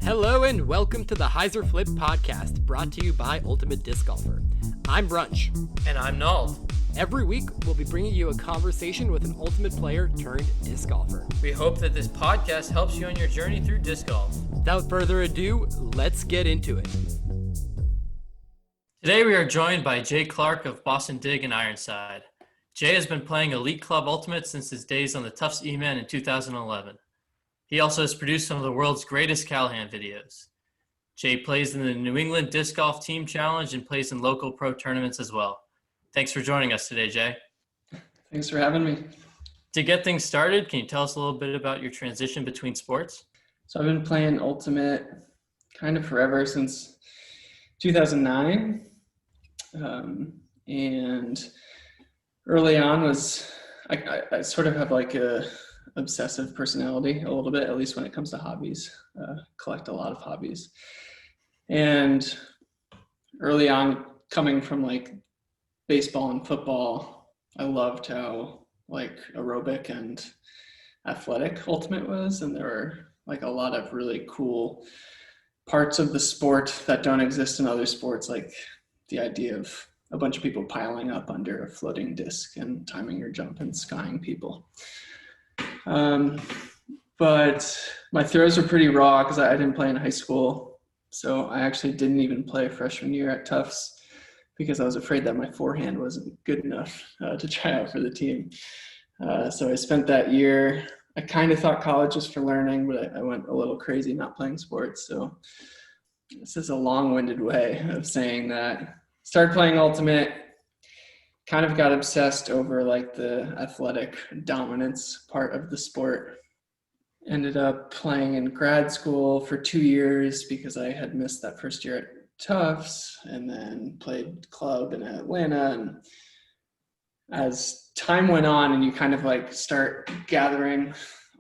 Hello and welcome to the Hyzer Flip podcast, brought to you by Ultimate Disc Golfer. I'm Brunch. And I'm Null. Every week, we'll be bringing you a conversation with an Ultimate player turned disc golfer. We hope that this podcast helps you on your journey through disc golf. Without further ado, let's get into it. Today we are joined by Jay Clark of Boston DiG and Ironside. Jay has been playing Elite Club Ultimate since his days on the Tufts E-Man in 2011. He also has produced some of the world's greatest Callahan videos. Jay plays in the New England Disc Golf Team Challenge and plays in local pro tournaments as well. Thanks for joining us today, Jay. Thanks for having me. To get things started, can you tell us a little bit about your transition between sports? So I've been playing Ultimate kind of forever, since 2009. And early on I sort of have like a obsessive personality a little bit, at least when it comes to hobbies. Collect a lot of hobbies. And early on, coming from like baseball and football, I loved how like aerobic and athletic Ultimate was, and there were like a lot of really cool parts of the sport that don't exist in other sports, like the idea of a bunch of people piling up under a floating disc and timing your jump and skying people. But my throws were pretty raw because I didn't play in high school. So I actually didn't even play freshman year at Tufts because I was afraid that my forehand wasn't good enough to try out for the team. So I spent that year, I kind of thought college was for learning, but I went a little crazy not playing sports. So this is a long-winded way of saying that. Started playing Ultimate, kind of got obsessed over like the athletic dominance part of the sport. Ended up playing in grad school for 2 years because I had missed that first year at Tufts, and then played club in Atlanta. And as time went on and you kind of like start gathering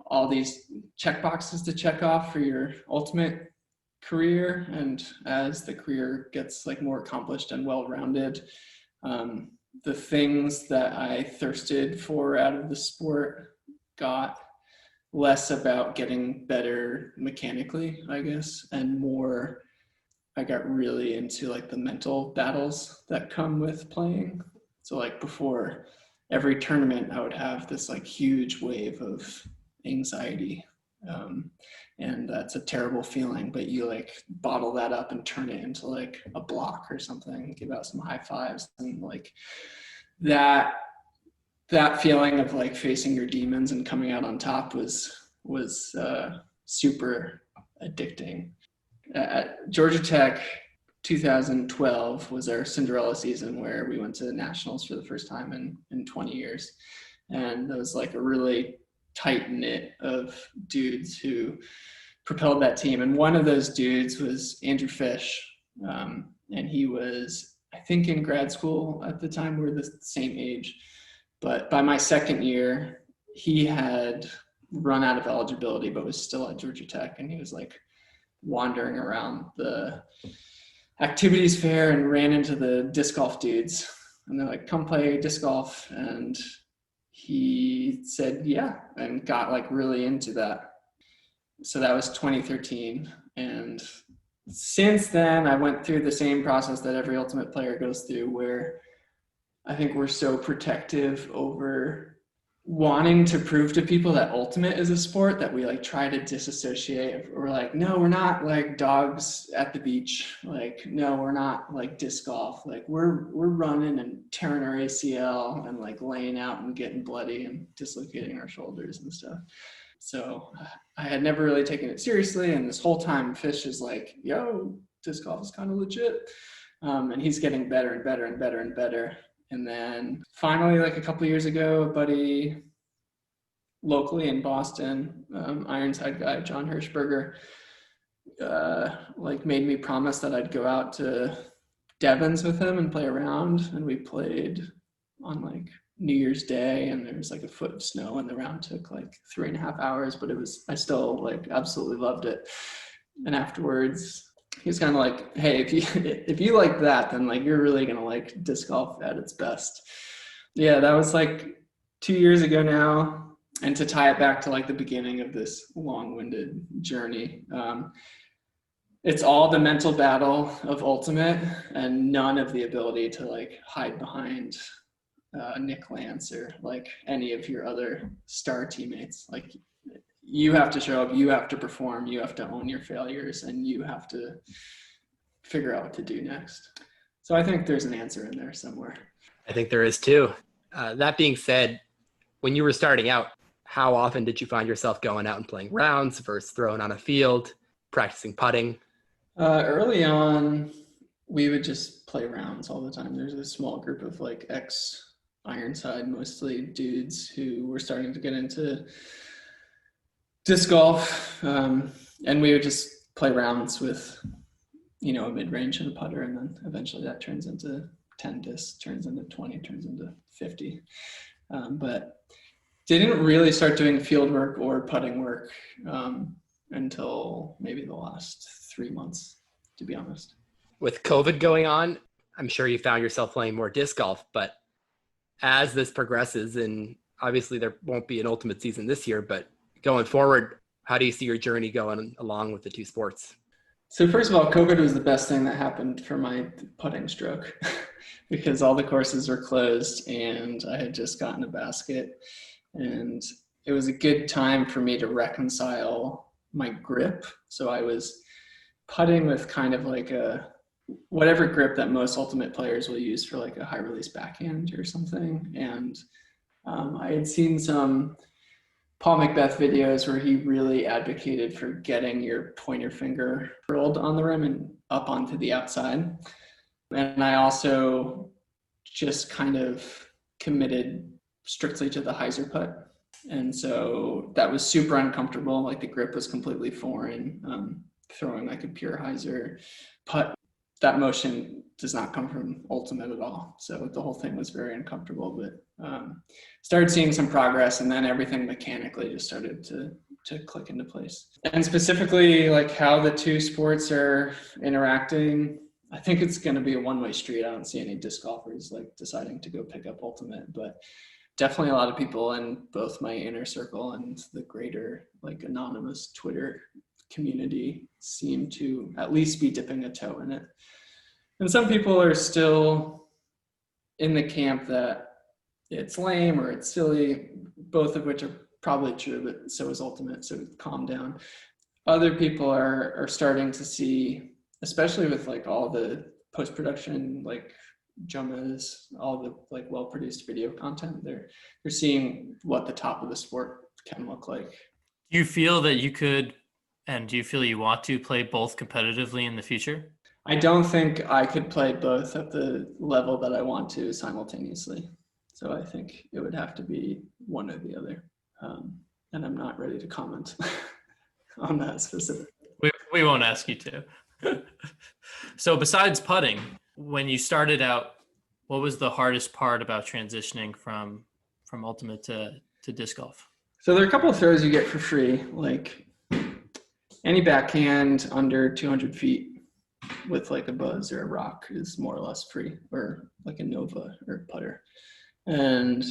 all these check boxes to check off for your Ultimate career, and as the career gets like more accomplished and well-rounded, the things that I thirsted for out of the sport got less about getting better mechanically, I guess, and more, I got really into like the mental battles that come with playing. So like before every tournament, I would have this like huge wave of anxiety. And that's a terrible feeling, but you like bottle that up and turn it into like a block or something, give out some high fives, and like that feeling of like facing your demons and coming out on top was super addicting. At Georgia Tech, 2012 was our Cinderella season where we went to the nationals for the first time in 20 years. And it was like a really tight knit of dudes who propelled that team. And one of those dudes was Andrew Fish. And he was, I think, in grad school at the time. We were the same age. But by my second year, he had run out of eligibility, but was still at Georgia Tech. And he was like wandering around the activities fair and ran into the disc golf dudes. And they're like, come play disc golf. And he said, yeah, and got like really into that. So that was 2013. And since then, I went through the same process that every Ultimate player goes through, where I think we're so protective over wanting to prove to people that Ultimate is a sport that we like try to disassociate. We're like, no, we're not like dogs at the beach. Like, no, we're not like disc golf. Like we're running and tearing our ACL and like laying out and getting bloody and dislocating our shoulders and stuff. So I had never really taken it seriously. And this whole time Fish is like, yo, disc golf is kind of legit. And he's getting better and better and better and better. And then finally, like a couple of years ago, a buddy locally in Boston, Ironside guy, John Hirschberger, like made me promise that I'd go out to Devon's with him and play around. And we played on like New Year's Day, and there was like a foot of snow, and the round took like 3.5 hours, but I still like absolutely loved it. And afterwards, he's kind of like, hey, if you like that, then like you're really gonna like disc golf at its best. Yeah, that was like 2 years ago now. And to tie it back to like the beginning of this long-winded journey, it's all the mental battle of ultimate and none of the ability to like hide behind Nick Lance or like any of your other star teammates. Like you have to show up, you have to perform, you have to own your failures, and you have to figure out what to do next. So I think there's an answer in there somewhere. I think there is too. That being said, when you were starting out, how often did you find yourself going out and playing rounds versus throwing on a field, practicing putting? Early on, we would just play rounds all the time. There's a small group of like ex-Ironside, mostly dudes who were starting to get into disc golf. And we would just play rounds with, a mid-range and a putter. And then eventually that turns into 10 discs, turns into 20, turns into 50. But didn't really start doing field work or putting work until maybe the last 3 months, to be honest. With COVID going on, I'm sure you found yourself playing more disc golf, but as this progresses, and obviously there won't be an ultimate season this year, but going forward, how do you see your journey going along with the two sports? So first of all, COVID was the best thing that happened for my putting stroke because all the courses were closed and I had just gotten a basket. And it was a good time for me to reconcile my grip. So I was putting with kind of like whatever grip that most ultimate players will use for like a high release backhand or something. And I had seen some Paul Macbeth videos where he really advocated for getting your pointer finger rolled on the rim and up onto the outside. And I also just kind of committed strictly to the Hyzer putt. And so that was super uncomfortable. Like the grip was completely foreign. Throwing like a pure Hyzer putt, that motion does not come from ultimate at all. So the whole thing was very uncomfortable, but started seeing some progress, and then everything mechanically just started to click into place. And specifically like how the two sports are interacting, I think it's going to be a one-way street. I don't see any disc golfers like deciding to go pick up ultimate, but definitely a lot of people in both my inner circle and the greater like anonymous Twitter community seem to at least be dipping a toe in it. And some people are still in the camp that it's lame or it's silly, both of which are probably true, but so is ultimate, so calm down. Other people are starting to see, especially with like all the post-production, like Jummas, all the like well-produced video content, they're seeing what the top of the sport can look like. Do you feel that you could, and do you feel you want to play both competitively in the future? I don't think I could play both at the level that I want to simultaneously. So I think it would have to be one or the other. And I'm not ready to comment on that specifically. We won't ask you to. So besides putting, when you started out, what was the hardest part about transitioning from ultimate to disc golf? So there are a couple of throws you get for free, like any backhand under 200 feet with like a buzz or a rock is more or less free, or like a Nova or putter. And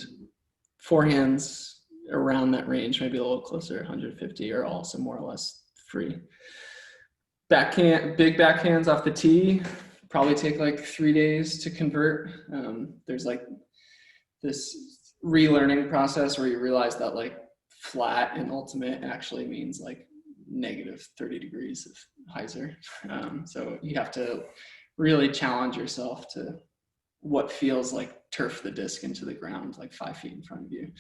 forehands around that range, maybe a little closer, 150, are also more or less free. Big backhands off the tee probably take like 3 days to convert. There's like this relearning process where you realize that like flat and ultimate actually means like negative 30 degrees of Hyzer. So you have to really challenge yourself to what feels like turf the disc into the ground like 5 feet in front of you.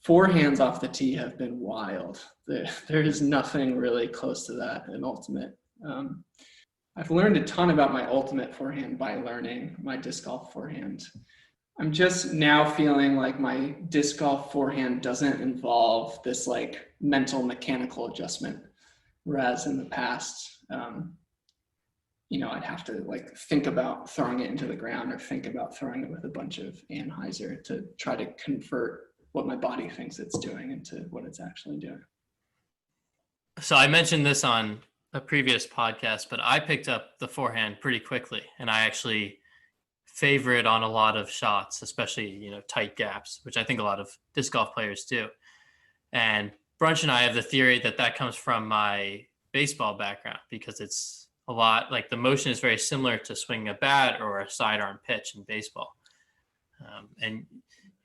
Forehands off the tee have been wild. There is nothing really close to that in ultimate. I've learned a ton about my ultimate forehand by learning my disc golf forehand. I'm just now feeling like my disc golf forehand doesn't involve this like mental mechanical adjustment. Whereas in the past, I'd have to like think about throwing it into the ground or think about throwing it with a bunch of Hyzer to try to convert what my body thinks it's doing into what it's actually doing. So I mentioned this on a previous podcast, but I picked up the forehand pretty quickly, and I actually favor it on a lot of shots, especially, tight gaps, which I think a lot of disc golf players do. And Brunch and I have the theory that comes from my baseball background, because it's a lot, like the motion is very similar to swinging a bat or a sidearm pitch in baseball. And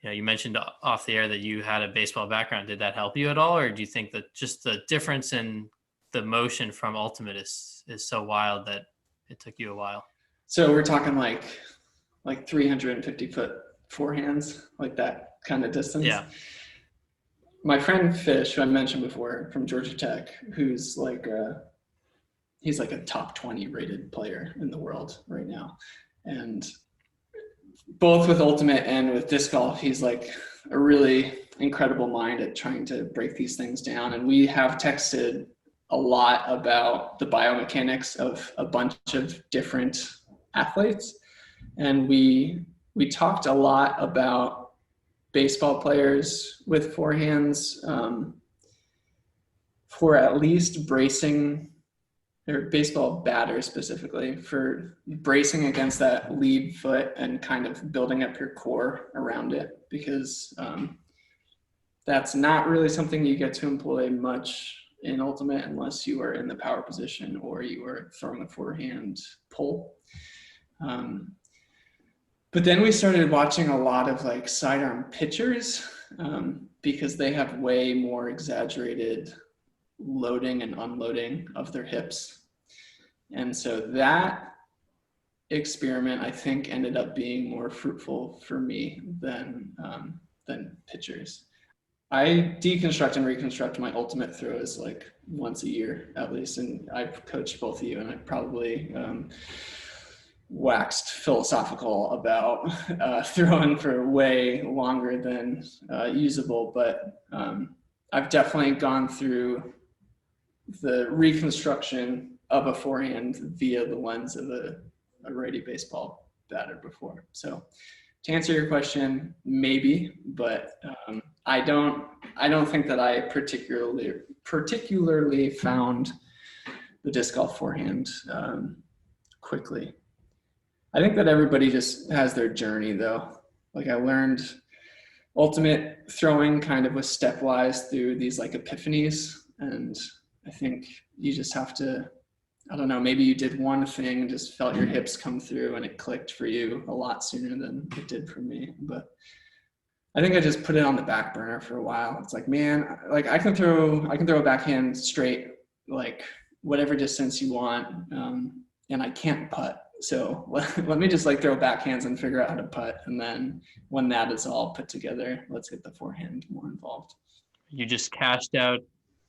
you mentioned off the air that you had a baseball background. Did that help you at all, or do you think that just the difference in the motion from ultimate is so wild that it took you a while? So we're talking like 350-foot forehands, like that kind of distance. Yeah. My friend Fish, who I mentioned before, from Georgia Tech, who's he's like a top 20 rated player in the world right now. And both with ultimate and with disc golf, he's like a really incredible mind at trying to break these things down. And we have texted a lot about the biomechanics of a bunch of different athletes. And we talked a lot about baseball players with forehands for at least bracing, or baseball batters specifically, for bracing against that lead foot and kind of building up your core around it, because that's not really something you get to employ much in ultimate unless you are in the power position or you are throwing a forehand pull. But then we started watching a lot of like sidearm pitchers because they have way more exaggerated loading and unloading of their hips. And so that experiment, I think, ended up being more fruitful for me than pitchers. I deconstruct and reconstruct my ultimate throws like once a year at least. And I've coached both of you, and I probably waxed philosophical about throwing for way longer than usable, but I've definitely gone through the reconstruction of a forehand via the lens of a righty baseball batter before. So to answer your question, maybe, but I don't think that I particularly found the disc golf forehand quickly. I think that everybody just has their journey though. Like I learned ultimate throwing kind of was stepwise through these like epiphanies. And I think you just have to, I don't know, maybe you did one thing and just felt your hips come through and it clicked for you a lot sooner than it did for me. But I think I just put it on the back burner for a while. It's like, man, like I can throw a backhand straight, like whatever distance you want. And I can't putt. So let me just like throw backhands and figure out how to putt. And then when that is all put together, let's get the forehand more involved. You just cashed out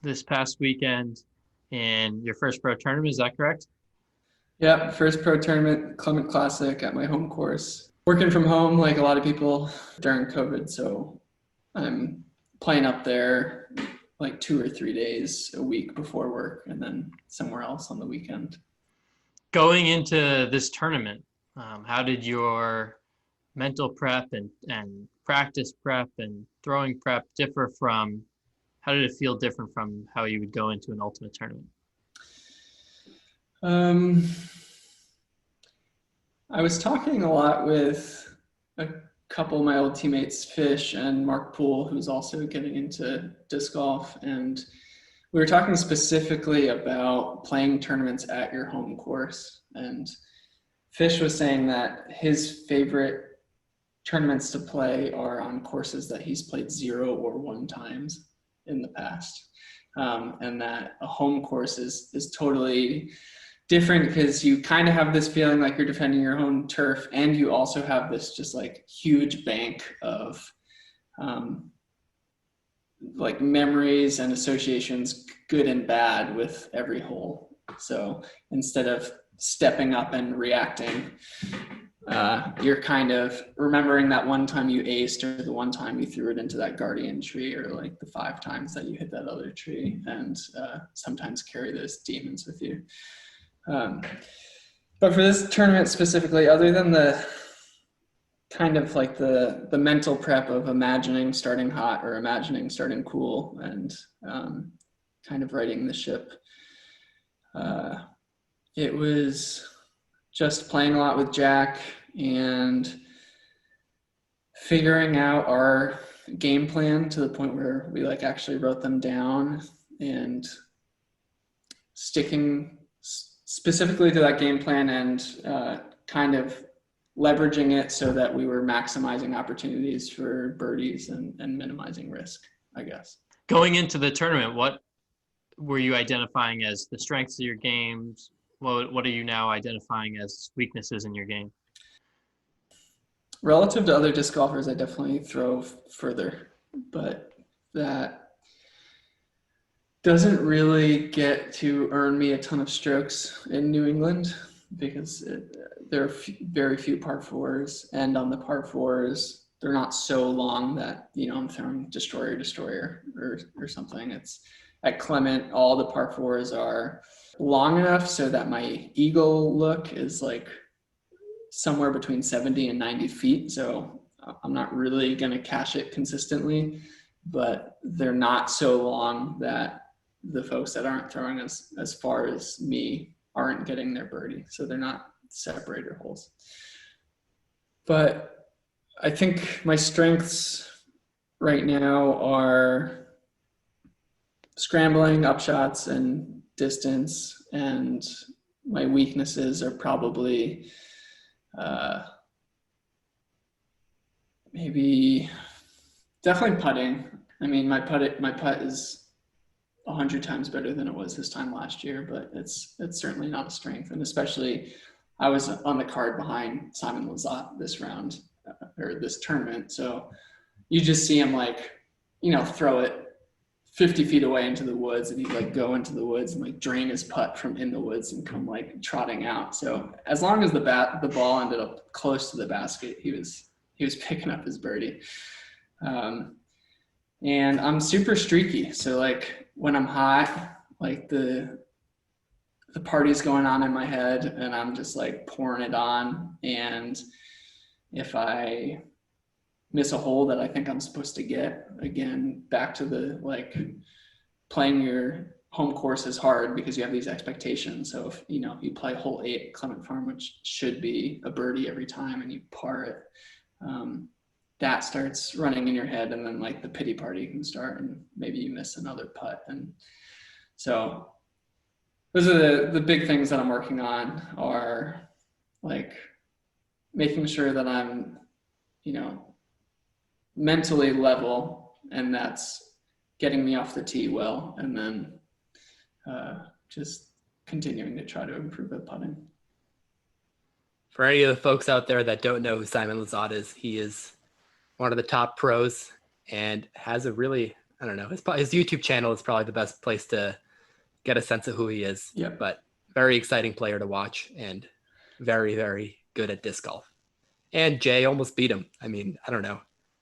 this past weekend in your first pro tournament. Is that correct? Yeah. First pro tournament, Clement Classic at my home course. Working from home like a lot of people during COVID. So I'm playing up there like 2 or 3 days a week before work and then somewhere else on the weekend. Going into this tournament, how did your mental prep and practice prep and throwing prep differ from, how did it feel different from how you would go into an ultimate tournament? I was talking a lot with a couple of my old teammates, Fish and Mark Poole, who's also getting into disc golf, and we were talking specifically about playing tournaments at your home course. And Fish was saying that his favorite tournaments to play are on courses that he's played 0 or 1 times in the past. And that a home course is totally different because you kind of have this feeling like you're defending your own turf, and you also have this just like huge bank of like memories and associations, good and bad, with every hole. So instead of stepping up and reacting, you're kind of remembering that one time you aced, or the one time you threw it into that guardian tree, or like the 5 times that you hit that other tree, and sometimes carry those demons with you. But for this tournament specifically, other than the kind of like the mental prep of imagining starting hot or imagining starting cool and kind of righting the ship, it was just playing a lot with Jack and figuring out our game plan to the point where we like actually wrote them down and sticking specifically to that game plan and kind of leveraging it so that we were maximizing opportunities for birdies and minimizing risk, I guess. Going into the tournament, what were you identifying as the strengths of your games? What are you now identifying as weaknesses in your game? Relative to other disc golfers, I definitely throw further, but that doesn't really get to earn me a ton of strokes in New England because there are very few par fours, and on the par fours, they're not so long that, you know, I'm throwing destroyer or something. It's at Clement, all the par fours are long enough so that my eagle look is like somewhere between 70 and 90 feet. So I'm not really going to cash it consistently, but they're not so long that the folks that aren't throwing as far as me aren't getting their birdie. So they're not separator holes. But I think my strengths right now are scrambling, upshots, and distance. And my weaknesses are probably maybe definitely putting. I mean, my putt is 100 times better than it was this time last year, but it's certainly not a strength. And especially, I was on the card behind Simon Lizotte this round or this tournament. So you just see him like, you know, throw it 50 feet away into the woods, and he'd like go into the woods and like drain his putt from in the woods and come like trotting out. So as long as the ball ended up close to the basket, he was picking up his birdie. And I'm super streaky. So like when I'm hot, like the party's going on in my head and I'm just like pouring it on. And if I miss a hole that I think I'm supposed to get, again, back to the like playing your home course is hard because you have these expectations. So if, you know, you play hole 8 at Clement Farm, which should be a birdie every time, and you par it, that starts running in your head, and then like the pity party can start and maybe you miss another putt. And so those are the big things that I'm working on, are like making sure that I'm, you know, mentally level, and that's getting me off the tee well, and then just continuing to try to improve at putting. For any of the folks out there that don't know who Simon Lizotte is, he is one of the top pros and has a really, I don't know, his YouTube channel is probably the best place to get a sense of who he is. Yeah. But very exciting player to watch and very, very good at disc golf. And Jay almost beat him. I mean, I don't know.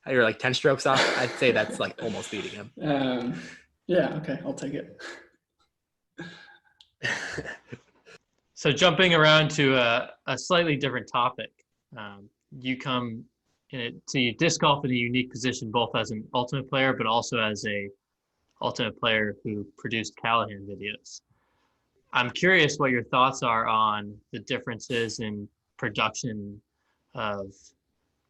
You're like 10 strokes off. I'd say that's like almost beating him. Yeah, okay, I'll take it. So jumping around to a slightly different topic, you come to disc golf in a unique position, both as an ultimate player, but also as a ultimate player who produced Callahan videos. I'm curious what your thoughts are on the differences in production of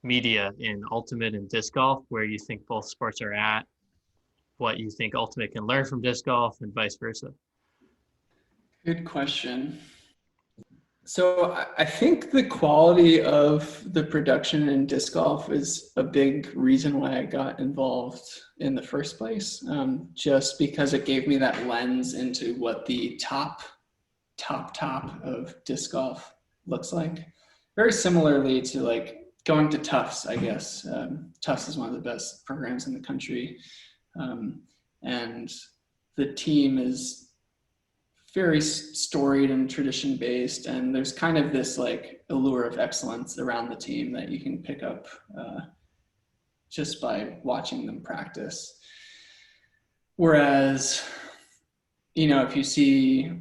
media in ultimate and disc golf, where you think both sports are at, what you think ultimate can learn from disc golf, and vice versa. Good question. So I think the quality of the production in disc golf is a big reason why I got involved in the first place, just because it gave me that lens into what the top of disc golf looks like. Very similarly to like going to Tufts, I guess. Tufts is one of the best programs in the country. And the team is very storied and tradition based, and there's kind of this like allure of excellence around the team that you can pick up just by watching them practice. Whereas, you know, if you see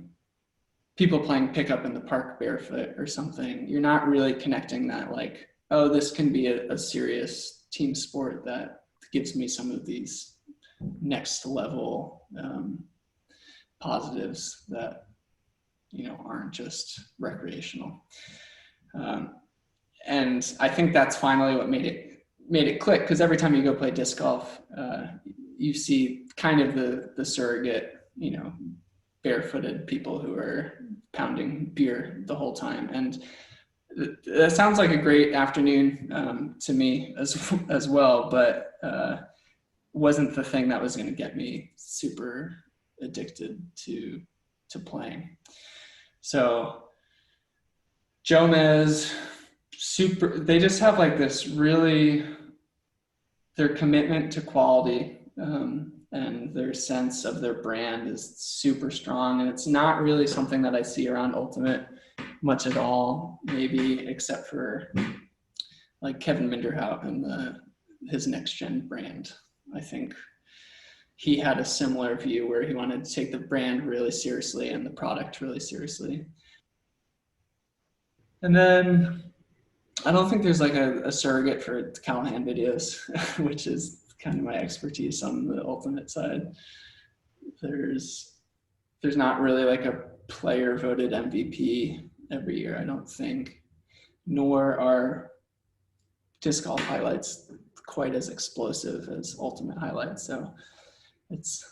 people playing pickup in the park barefoot or something, you're not really connecting that like, oh, this can be a serious team sport that gives me some of these next level positives that, you know, aren't just recreational. And I think that's finally what made it click, because every time you go play disc golf, you see kind of the surrogate, you know, barefooted people who are pounding beer the whole time. And that sounds like a great afternoon to me as well, but wasn't the thing that was going to get me super addicted to playing. So Jomez, they just have like this really, their commitment to quality and their sense of their brand is super strong. And it's not really something that I see around Ultimate much at all, maybe except for like Kevin Minderhout and his next gen brand. I think he had a similar view where he wanted to take the brand really seriously and the product really seriously. And then I don't think there's like a surrogate for Callahan videos, which is kind of my expertise on the Ultimate side. There's not really like a player voted MVP every year, I don't think, nor are disc golf highlights quite as explosive as Ultimate highlights. So it's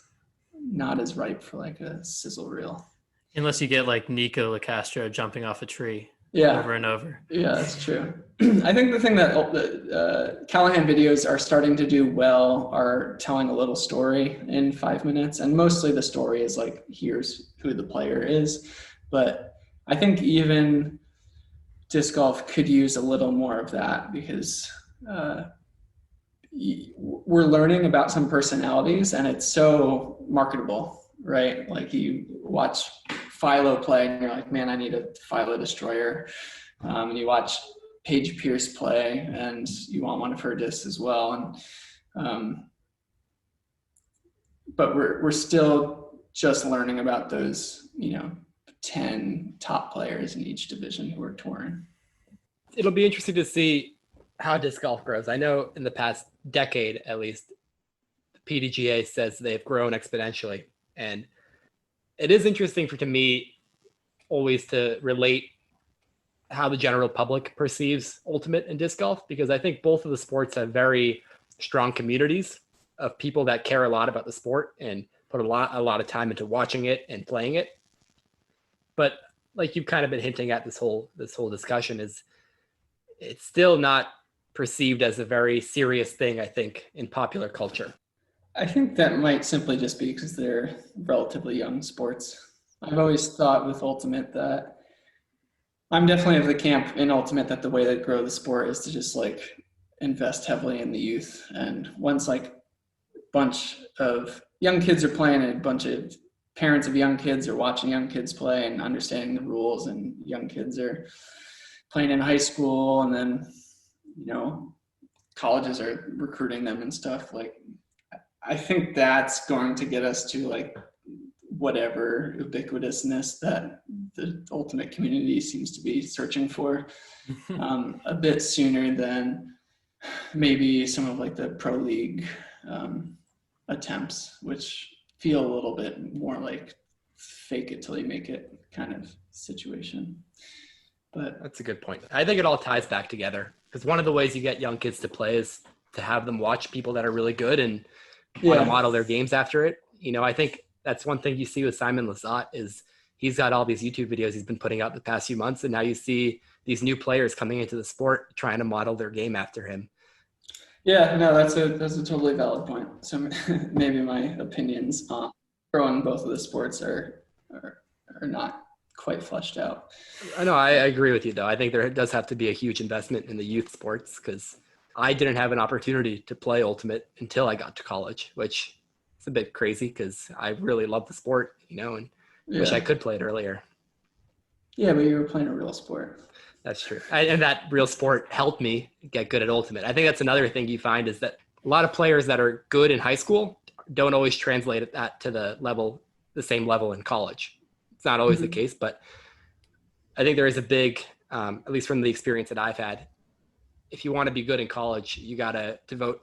not as ripe for like a sizzle reel. Unless you get like Nico LaCastro jumping off a tree over and over. Yeah, that's true. I think the thing that Callahan videos are starting to do well are telling a little story in 5 minutes. And mostly the story is like, here's who the player is. But I think even disc golf could use a little more of that because we're learning about some personalities and it's so marketable, right? Like you watch Philo play and you're like, man, I need a Philo destroyer. And you watch Paige Pierce play and you want one of her discs as well. And but we're still just learning about those, 10 top players in each division who are touring. It'll be interesting to see how disc golf grows. I know in the past decade, at least, the PDGA says they've grown exponentially. And it is interesting to me always to relate how the general public perceives Ultimate and disc golf, because I think both of the sports have very strong communities of people that care a lot about the sport and put a lot of time into watching it and playing it. But like you've kind of been hinting at this whole discussion, is it's still not perceived as a very serious thing, I think, in popular culture. I think that might simply just be because they're relatively young sports. I've always thought with Ultimate that I'm definitely of the camp in Ultimate that the way to grow the sport is to just like invest heavily in the youth. And once like a bunch of young kids are playing and a bunch of parents of young kids are watching young kids play and understanding the rules, and young kids are playing in high school, and then, colleges are recruiting them and stuff. Like, I think that's going to get us to like whatever ubiquitousness that the Ultimate community seems to be searching for a bit sooner than maybe some of like the pro league attempts, which feel a little bit more like fake it till you make it kind of situation. But that's a good point. I think it all ties back together, because one of the ways you get young kids to play is to have them watch people that are really good and want to model their games after it. I think that's one thing you see with Simon Lizotte is he's got all these YouTube videos he's been putting out the past few months, and now you see these new players coming into the sport trying to model their game after him. Yeah, no, that's a totally valid point. So maybe my opinions on growing both of the sports are not quite fleshed out. I know, I agree with you though. I think there does have to be a huge investment in the youth sports, because I didn't have an opportunity to play Ultimate until I got to college, which is a bit crazy because I really love the sport, and wish I could play it earlier. Yeah, but you were playing a real sport. That's true. And that real sport helped me get good at Ultimate. I think that's another thing you find is that a lot of players that are good in high school don't always translate that to the same level in college. It's not always the case, but I think there is a big, at least from the experience that I've had, if you want to be good in college, you got to devote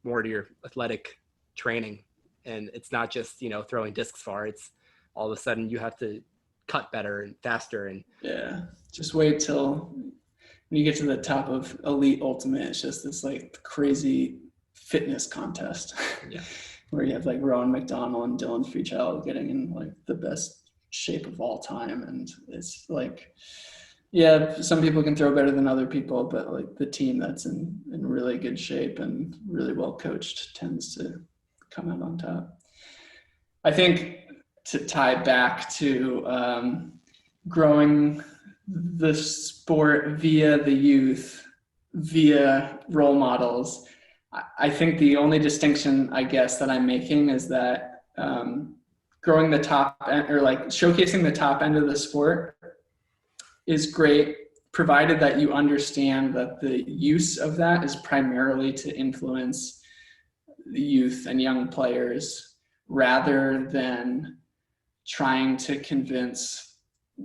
more to your athletic training. And it's not just, throwing discs far. It's all of a sudden you have to cut better and faster. And just wait till when you get to the top of Elite Ultimate, it's just this like crazy fitness contest where you have like Rowan McDonald and Dylan Freechild getting in like the best shape of all time. And it's like, yeah, some people can throw better than other people, but like the team that's in really good shape and really well coached tends to come out on top. I think to tie back to growing the sport via the youth, via role models, I think the only distinction, I guess, that I'm making is that growing the top end, or like showcasing the top end of the sport is great, provided that you understand that the use of that is primarily to influence the youth and young players rather than trying to convince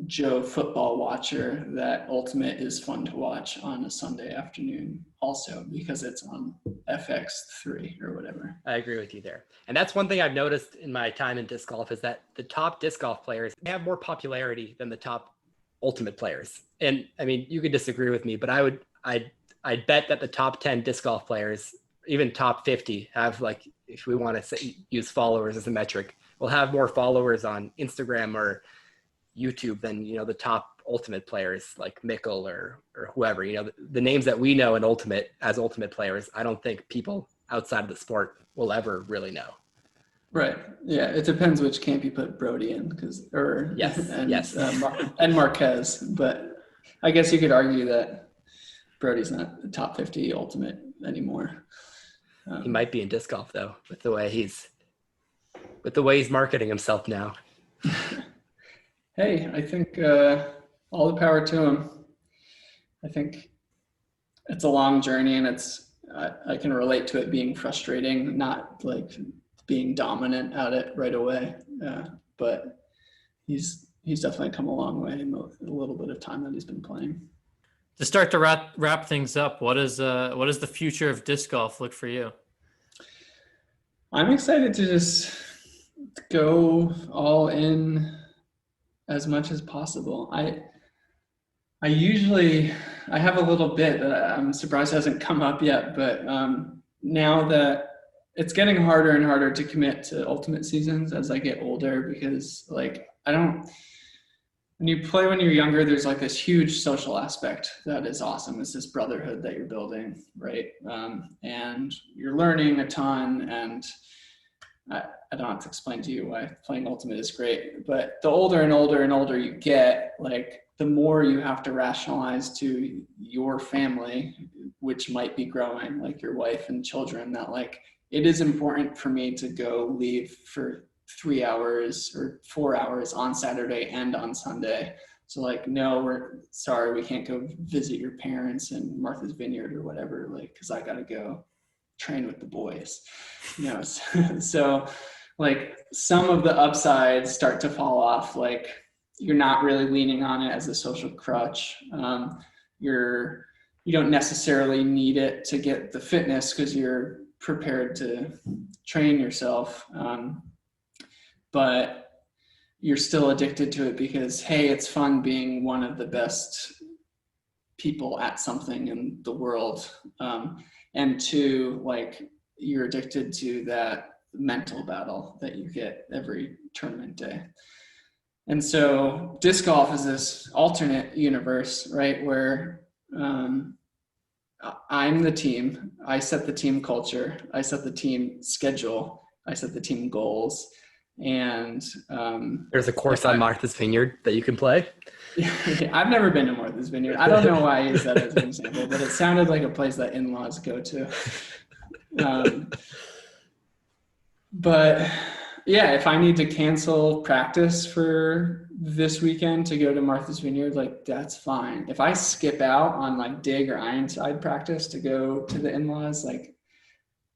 Joe football watcher that Ultimate is fun to watch on a Sunday afternoon also because it's on FX3 or whatever. I agree with you there. And that's one thing I've noticed in my time in disc golf is that the top disc golf players have more popularity than the top Ultimate players. And I mean, you could disagree with me, but I'd bet that the top 10 disc golf players, even top 50, have, like, if we want to say, use followers as a metric, will have more followers on Instagram or YouTube than, you know, the top Ultimate players like Mickle or whoever. You know, the names that we know in Ultimate as Ultimate players, I don't think people outside of the sport will ever really know. Right. Yeah. It depends which camp you put Brody in, Yes. And Marquez. But I guess you could argue that Brody's not the top 50 Ultimate anymore. He might be in disc golf though, with the way he's marketing himself now. Hey, I think all the power to him. I think it's a long journey, and I can relate to it being frustrating, not like being dominant at it right away. But he's definitely come a long way in the little bit of time that he's been playing. To start to wrap things up, what does the future of disc golf look for you? I'm excited to just go all in as much as possible. I have a little bit that I'm surprised hasn't come up yet, but now that it's getting harder and harder to commit to Ultimate seasons as I get older, because like when you play when you're younger, there's like this huge social aspect that is awesome. It's this brotherhood that you're building, right? And you're learning a ton, and I don't have to explain to you why playing Ultimate is great, but the older and older and older you get, like the more you have to rationalize to your family, which might be growing, like your wife and children, that like, it is important for me to go leave for 3 hours or 4 hours on Saturday and on Sunday. So like, no, we're sorry, we can't go visit your parents in Martha's Vineyard or whatever, like, cause I gotta go train with the boys, you know? So like some of the upsides start to fall off. Like you're not really leaning on it as a social crutch. You don't necessarily need it to get the fitness because you're prepared to train yourself. But you're still addicted to it because, hey, it's fun being one of the best people at something in the world. And two, like you're addicted to that mental battle that you get every tournament day. And so disc golf is this alternate universe, right? Where I'm the team, I set the team culture, I set the team schedule, I set the team goals. And there's a course on Martha's Vineyard that you can play. I've never been to Martha's Vineyard. I don't know why I use that as an example, but it sounded like a place that in-laws go to. But yeah, if I need to cancel practice for this weekend to go to Martha's Vineyard, like that's fine. If I skip out on like DiG or Ironside practice to go to the in-laws, like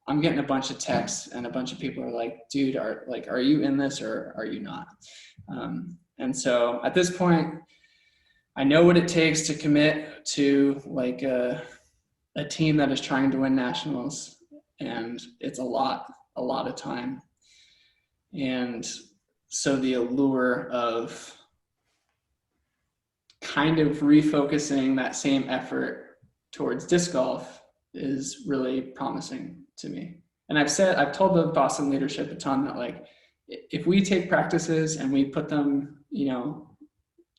I'm getting a bunch of texts and a bunch of people are like, dude, are you in this or are you not? And so at this point, I know what it takes to commit to like a team that is trying to win nationals, and it's a lot of time. And so the allure of kind of refocusing that same effort towards disc golf is really promising to me. And I've told the Boston leadership a ton that like, if we take practices and we put them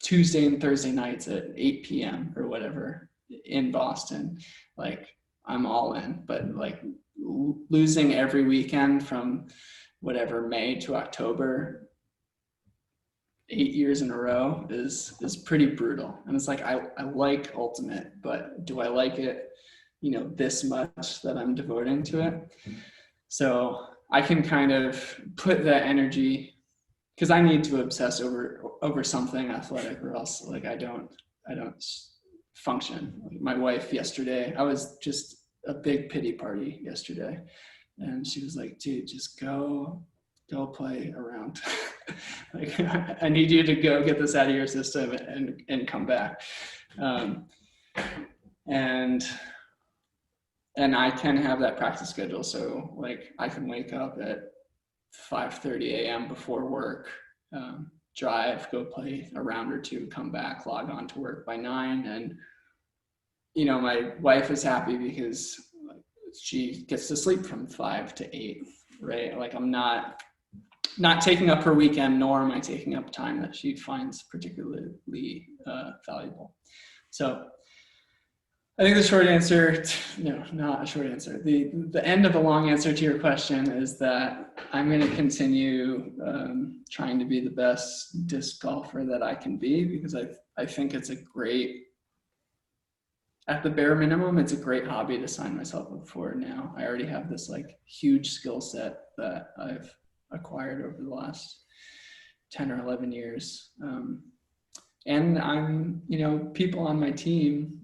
Tuesday and Thursday nights at 8 p.m. or whatever in Boston, like I'm all in. But like losing every weekend from whatever May to October, 8 years in a row is pretty brutal. And it's like I like Ultimate, but do I like it, this much that I'm devoting to it? So I can kind of put that energy, because I need to obsess over something athletic, or else like I don't function. Like my wife yesterday, I was just a big pity party yesterday, and she was like, dude, just go play around. Like I need you to go get this out of your system and come back. And I can have that practice schedule. So like I can wake up at 5:30 a.m. before work, drive, go play a round or two, come back, log on to work by 9. And, my wife is happy because she gets to sleep from 5 to 8, right? Like I'm not taking up her weekend, nor am I taking up time that she finds particularly valuable. So I think the short answer, no, not a short answer. The end of the long answer to your question is that I'm going to continue trying to be the best disc golfer that I can be, because I think it's at the bare minimum, it's a great hobby to sign myself up for now. I already have this like huge skill set that I've acquired over the last 10 or 11 years. And I'm, people on my team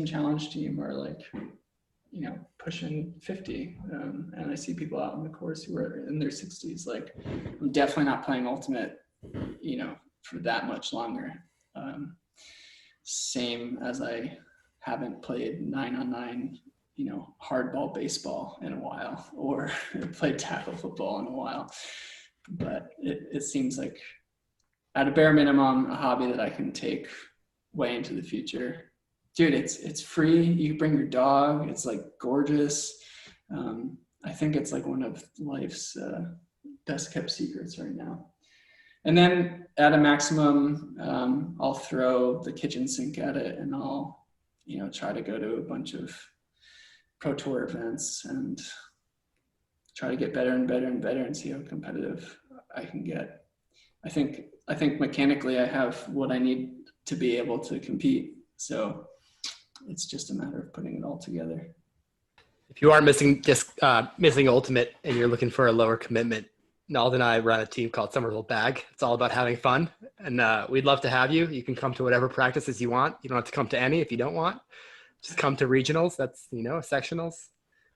challenge team are like, pushing 50. And I see people out on the course who are in their 60s. Like, I'm definitely not playing Ultimate, for that much longer. Same as I haven't played 9-on-9, hardball baseball in a while, or played tackle football in a while. But it seems like, at a bare minimum, a hobby that I can take way into the future. Dude, it's free. You can bring your dog. It's like gorgeous. I think it's like one of life's best kept secrets right now. And then at a maximum, I'll throw the kitchen sink at it, and I'll, try to go to a bunch of pro tour events and try to get better and better and better and see how competitive I can get. I think mechanically I have what I need to be able to compete. So it's just a matter of putting it all together. If you are missing Ultimate and you're looking for a lower commitment, Nald and I run a team called Somerville Bag. It's all about having fun, and we'd love to have you. You can come to whatever practices you want. You don't have to come to any if you don't want. Just come to regionals. That's sectionals.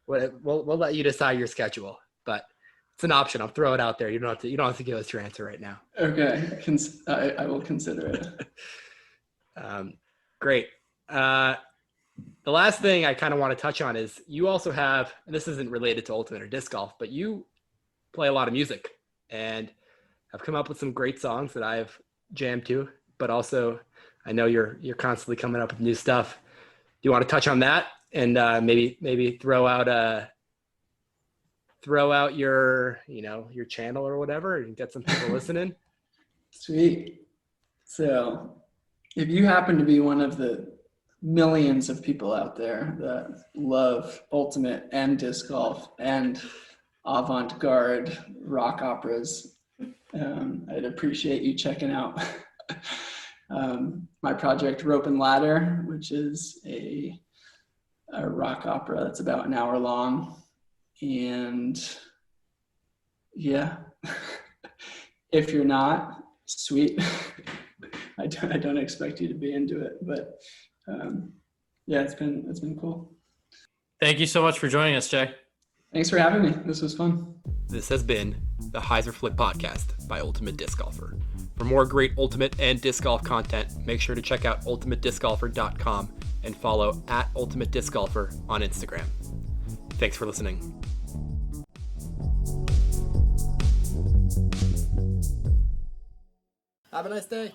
We'll let you decide your schedule, but it's an option. I'll throw it out there. You don't have to give us your answer right now. Okay, I will consider it. Great. The last thing I kind of want to touch on is you also have, and this isn't related to Ultimate or disc golf, but you play a lot of music and have come up with some great songs that I've jammed to. But also, I know you're constantly coming up with new stuff. Do you want to touch on that and maybe throw out your your channel or whatever and get some people listening? Sweet. So if you happen to be one of the millions of people out there that love Ultimate and disc golf and avant-garde rock operas, I'd appreciate you checking out my project Rope and Ladder, which is a rock opera that's about an hour long. And yeah, if you're not, sweet. I don't expect you to be into it, but yeah, it's been cool. Thank you so much for joining us, Jay. Thanks for having me. This was fun. This has been the Hyzer Flip podcast by Ultimate Disc Golfer. For more great Ultimate and disc golf content, make sure to check out ultimatediscgolfer.com and follow @ultimatediscgolfer on Instagram. Thanks for listening. Have a nice day.